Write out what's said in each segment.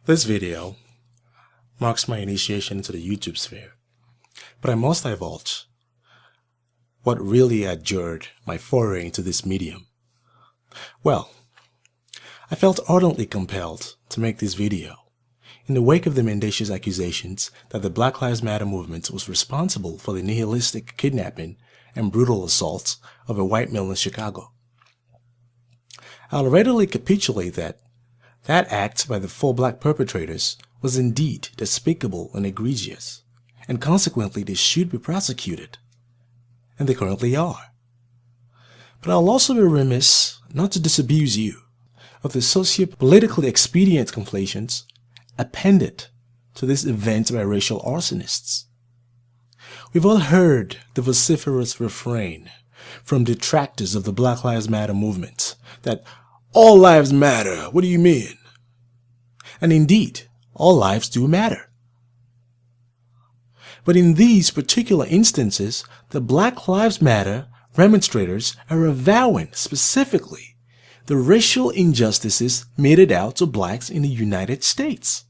This video marks my initiation into the YouTube sphere, but I must divulge what really adjured my foray into this medium. Well, I felt ardently compelled to make this video in the wake of the mendacious accusations that the Black Lives Matter movement was responsible for the nihilistic kidnapping and brutal assaults of a white male in Chicago. I'll readily capitulate that act by the four black perpetrators was indeed despicable and egregious, and consequently they should be prosecuted, and they currently are. But I'll also be remiss not to disabuse you of the socio-politically expedient conflations appended to this event by racial arsonists. We've all heard the vociferous refrain from detractors of the Black Lives Matter movement that all lives matter. What do you mean? And indeed, all lives do matter. But in these particular instances, the Black Lives Matter demonstrators are avowing specifically the racial injustices meted out to blacks in the United States.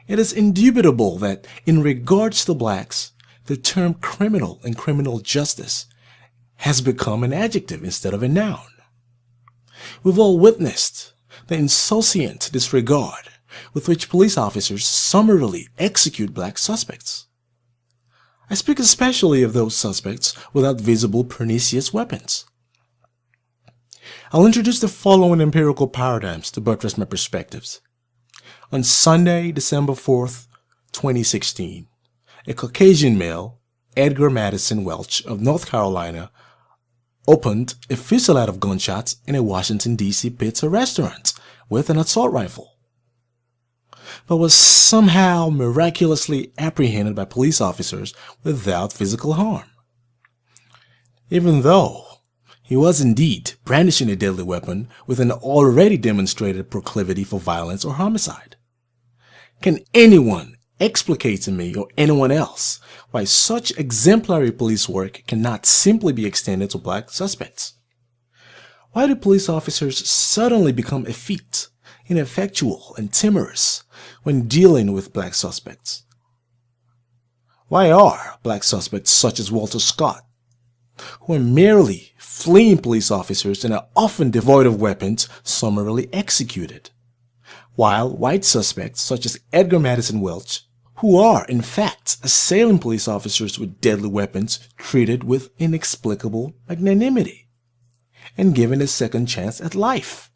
It is indubitable that in regards to blacks, the term criminal and criminal justice has become an adjective instead of a noun. We've all witnessed the insouciant disregard with which police officers summarily execute black suspects. I speak especially of those suspects without visible pernicious weapons. I'll introduce the following empirical paradigms to buttress my perspectives. On Sunday, December 4th, 2016, a Caucasian male, Edgar Madison Welch of North Carolina, opened a fusillade of gunshots in a Washington, D.C. pizza restaurant with an assault rifle, but was somehow miraculously apprehended by police officers without physical harm, even though he was indeed brandishing a deadly weapon with an already demonstrated proclivity for violence or homicide. Can anyone explicate to me or anyone else why such exemplary police work cannot simply be extended to black suspects? Why do police officers suddenly become effete, ineffectual, and timorous when dealing with black suspects? Why are black suspects such as Walter Scott, who are merely fleeing police officers and are often devoid of weapons, summarily executed, while white suspects such as Edgar Madison Welch, who are in fact assailing police officers with deadly weapons, treated with inexplicable magnanimity and given a second chance at life?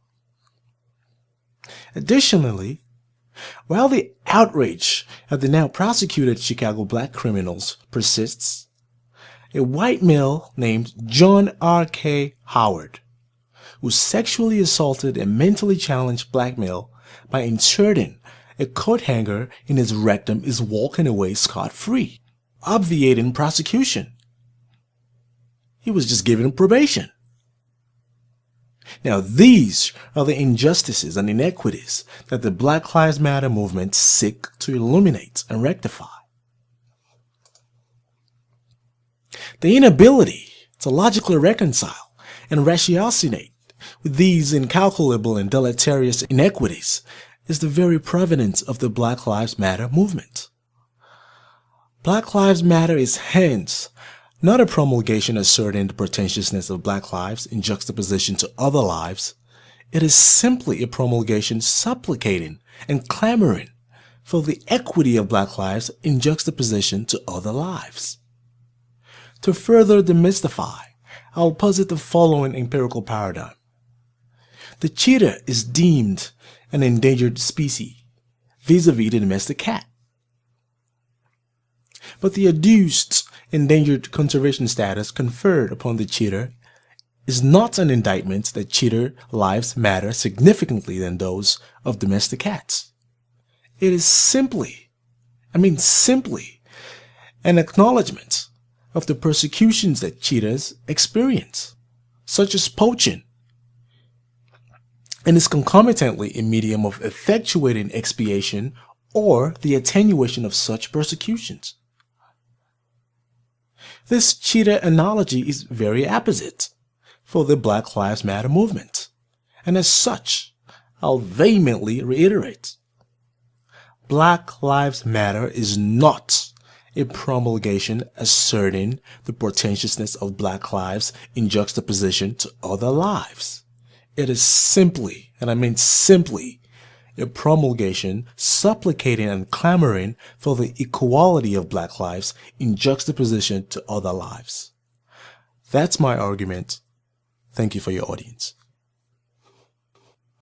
Additionally, while the outrage at the now prosecuted Chicago black criminals persists, a white male named John R.K. Howard, who sexually assaulted a mentally challenged black male by inserting a coat hanger in his rectum, is walking away scot-free, obviating prosecution. He was just given probation. Now these are the injustices and inequities that the Black Lives Matter movement seek to illuminate and rectify. The inability to logically reconcile and ratiocinate with these incalculable and deleterious inequities is the very provenance of the Black Lives Matter movement. Black Lives Matter is hence not a promulgation asserting the pretentiousness of black lives in juxtaposition to other lives. It is simply a promulgation supplicating and clamoring for the equity of black lives in juxtaposition to other lives. To further demystify, I'll posit the following empirical paradigm. The cheetah is deemed an endangered species vis-a-vis the domestic cat. But the adduced endangered conservation status conferred upon the cheetah is not an indictment that cheetah lives matter significantly than those of domestic cats. It is simply an acknowledgement of the persecutions that cheetahs experience, such as poaching, and is concomitantly a medium of effectuating expiation or the attenuation of such persecutions. This cheetah analogy is very apposite for the Black Lives Matter movement, and as such, I'll vehemently reiterate. Black Lives Matter is not a promulgation asserting the pretentiousness of black lives in juxtaposition to other lives. It is simply, and I mean simply, a promulgation supplicating and clamoring for the equality of black lives in juxtaposition to other lives. That's my argument. Thank you for your audience.